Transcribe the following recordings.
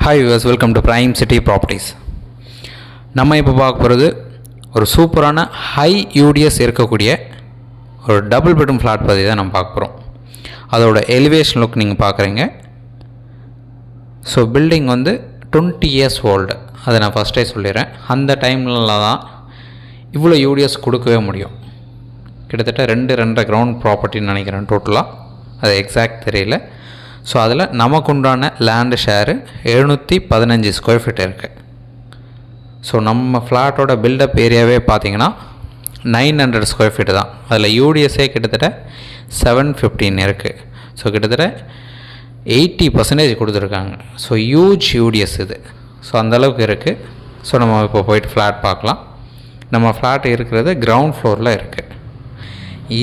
Hi viewers, welcome to prime city properties. நம்ம இப்போ பார்க்க போகிறது ஒரு சூப்பரான ஹை யூடிஎஸ் இருக்கக்கூடிய ஒரு டபுள் பெட்ரூம் ஃப்ளாட் பற்றி தான் நம்ம பார்க்க போகிறோம். அதோட எலிவேஷன் லுக் நீங்கள் பார்க்குறீங்க. ஸோ பில்டிங் வந்து 20 இயர்ஸ் ஓல்டு. அதை நான் ஃபஸ்ட்டே சொல்லிடுறேன். அந்த டைமில் தான் இவ்வளோ யூடிஎஸ் கொடுக்கவே முடியும். கிட்டத்தட்ட 2.5 கிரவுண்ட் ப்ராப்பர்ட்டின்னு நினைக்கிறேன் டோட்டலாக. அது எக்ஸாக்ட் தெரியல. ஸோ அதில் நமக்கு உண்டான லேண்டு ஷேரு 715 ஸ்கொயர் ஃபீட் இருக்குது. ஸோ நம்ம ஃப்ளாட்டோட பில்டப் ஏரியாவே பார்த்திங்கன்னா 900 ஸ்கொயர் ஃபீட்டு தான். அதில் யூடிஎஸ்ஸே கிட்டத்தட்ட 715 இருக்குது. ஸோ கிட்டத்தட்ட 80% கொடுத்துருக்காங்க. ஸோ ஹியூஜ் யூடிஎஸ் இது. ஸோ அந்தளவுக்கு இருக்குது. ஸோ நம்ம இப்போ போயிட்டு ஃப்ளாட் பார்க்கலாம். நம்ம ஃப்ளாட் இருக்கிறது கிரவுண்ட் ஃப்ளோரில் இருக்குது.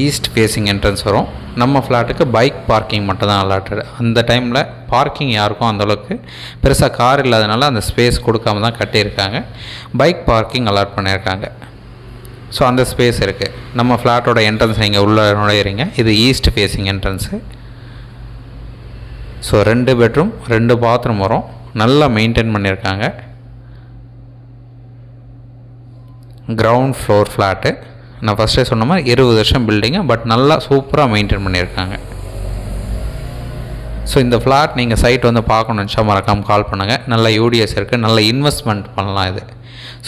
ஈஸ்ட் ஃபேஸிங் என்ட்ரன்ஸ் வரும். நம்ம ஃப்ளாட்டுக்கு பைக் பார்க்கிங் மட்டும் தான் அலாட்டட். அந்த டைமில் பார்க்கிங் யாருக்கும் அந்தளவுக்கு பெருசாக கார் இல்லாதனால அந்த ஸ்பேஸ் கொடுக்காம தான் கட்டியிருக்காங்க. பைக் பார்க்கிங் அலாட் பண்ணியிருக்காங்க. ஸோ அந்த ஸ்பேஸ் இருக்குது. நம்ம ஃப்ளாட்டோட என்ட்ரன்ஸ் நீங்கள் உள்ளே நுழையிறீங்க. இது east facing entrance. So 2 bedroom 2 bathroom வரும். நல்லா மெயின்டைன் பண்ணியிருக்காங்க. Ground floor flat. நான் ஃபஸ்ட்டே சொன்ன மாதிரி 20 வருஷம் பில்டிங்கு, பட் நல்லா சூப்பராக மெயின்டைன் பண்ணியிருக்காங்க. ஸோ இந்த ஃப்ளாட் நீங்கள் சைட் வந்து பார்க்கணுன்னு நினச்சா மறக்காமல் கால் பண்ணுங்கள். நல்ல யூடிஎஸ் இருக்குது. நல்ல இன்வெஸ்ட்மெண்ட் பண்ணலாம் இது.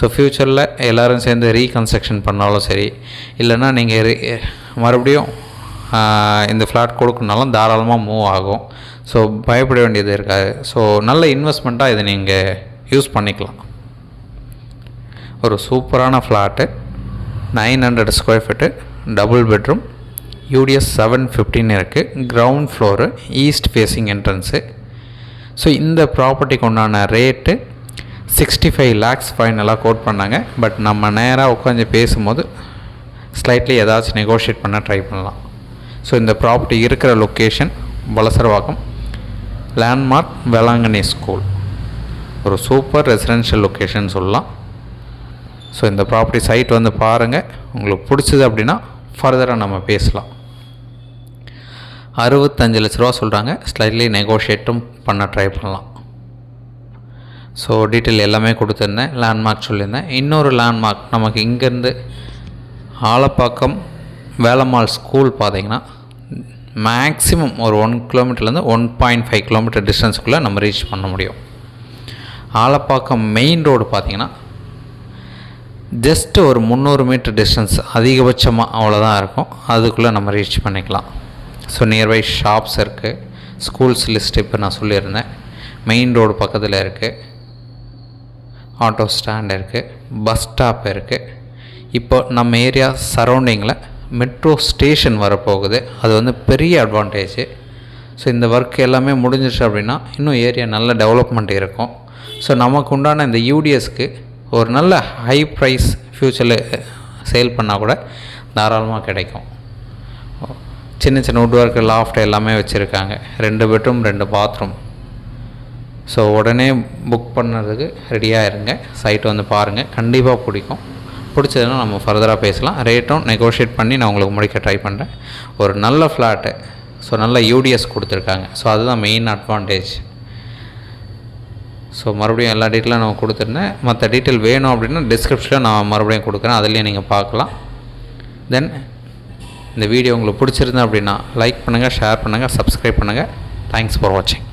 ஸோ ஃப்யூச்சரில் எல்லோரும் சேர்ந்து ரீகன்ஸ்ட்ரக்ஷன் பண்ணாலும் சரி, இல்லைன்னா நீங்கள் மறுபடியும் இந்த ஃப்ளாட் கொடுக்கணுனாலும் தாராளமாக மூவ் ஆகும். ஸோ பயப்பட வேண்டியது இருக்காது. ஸோ நல்ல இன்வெஸ்ட்மெண்ட்டாக இதை நீங்கள் யூஸ் பண்ணிக்கலாம். ஒரு சூப்பரான flat, 900 square feet, double bedroom, UDS 715 இருக்குது. Ground floor, east facing entrance. So இந்த ப்ராப்பர்ட்டிக்கு உண்டான ரேட்டு 65 lakhs ஃபைனலாக கோட் பண்ணாங்க. பட் நம்ம நேராக உட்காந்து பேசும்போது ஸ்லைட்லி ஏதாச்சும் நெகோஷியேட் பண்ண ட்ரை பண்ணலாம். ஸோ இந்த ப்ராப்பர்ட்டி இருக்கிற location Valasaravakkam, landmark Velankanni school. ஒரு சூப்பர் ரெசிடென்ஷியல் லொக்கேஷன் சொல்லலாம். ஸோ இந்த ப்ராப்பர்ட்டி சைட் வந்து பாருங்கள். உங்களுக்கு பிடிச்சது அப்படின்னா ஃபர்தராக நம்ம பேசலாம். 65 லட்ச ரூபா சொல்கிறாங்க. ஸ்லைட்லி நெகோஷியேட்டும் பண்ண ட்ரை பண்ணலாம். ஸோ டீட்டெயில் எல்லாமே கொடுத்துருந்தேன். லேண்ட்மார்க் சொல்லியிருந்தேன். இன்னொரு லேண்ட்மார்க் நமக்கு இங்கேருந்து ஆலப்பாக்கம் வேலம்மாள் ஸ்கூல் பார்த்திங்கன்னா மேக்ஸிமம் ஒரு 1 கிலோமீட்டர்லேருந்து 1.5 கிலோமீட்டர் டிஸ்டன்ஸுக்குள்ளே நம்ம ரீச் பண்ண முடியும். ஆலப்பாக்கம் மெயின் ரோடு பார்த்திங்கன்னா ஜஸ்ட்டு ஒரு 300 மீட்டர் டிஸ்டன்ஸ் அதிகபட்சமாக அவ்வளோதான் இருக்கும். அதுக்குள்ளே நம்ம ரீச் பண்ணிக்கலாம். ஸோ நியர்பை ஷாப்ஸ் இருக்குது. ஸ்கூல்ஸ் லிஸ்ட் இப்போ நான் சொல்லியிருந்தேன். மெயின் ரோடு பக்கத்தில் இருக்குது. ஆட்டோ ஸ்டாண்ட் இருக்குது. பஸ் ஸ்டாப் இருக்குது. இப்போ நம்ம ஏரியா சரௌண்டிங்கில் மெட்ரோ ஸ்டேஷன் வரப்போகுது. அது வந்து பெரிய அட்வான்டேஜ். ஸோ இந்த ஒர்க் எல்லாமே முடிஞ்சிச்சு அப்படின்னா இன்னும் ஏரியா நல்ல டெவலப்மெண்ட் இருக்கும். ஸோ நமக்கு உண்டான இந்த யூடிஎஸ்க்கு ஒரு நல்ல ஹை ப்ரைஸ் ஃப்யூச்சரில் சேல் பண்ணால் கூட தாராளமாக கிடைக்கும். சின்ன சின்ன வுட் ஒர்க்கு, லாஃப்ட் எல்லாமே வச்சுருக்காங்க. 2 பெட்ரூம் 2 பாத்ரூம். ஸோ உடனே புக் பண்ணுறதுக்கு ரெடியாக இருங்க. சைட் வந்து பாருங்கள். கண்டிப்பாக பிடிக்கும். பிடிச்சதுன்னா நம்ம ஃபர்தராக பேசலாம். ரேட்டும் நெகோஷியேட் பண்ணி நான் உங்களுக்கு முடிக்க ட்ரை பண்ணுறேன். ஒரு நல்ல ஃப்ளாட்டு. ஸோ நல்ல யூடிஎஸ் கொடுத்துருக்காங்க. ஸோ அதுதான் மெயின் அட்வான்டேஜ். ஸோ மறுபடியும் எல்லா டீட்டெயிலும் நான் கொடுத்துருந்தேன். மற்ற டீட்டெயில் வேணும் அப்படின்னா டிஸ்கிரிப்ஷனில் நான் மறுபடியும் கொடுக்குறேன். அதுலேயும் நீங்கள் பார்க்கலாம். தென் இந்த வீடியோ உங்களுக்கு பிடிச்சிருந்தேன் அப்படின்னா லைக் பண்ணுங்கள், ஷேர் பண்ணுங்கள், சப்ஸ்கிரைப் பண்ணுங்கள். தேங்க்ஸ் ஃபார் வாட்சிங்.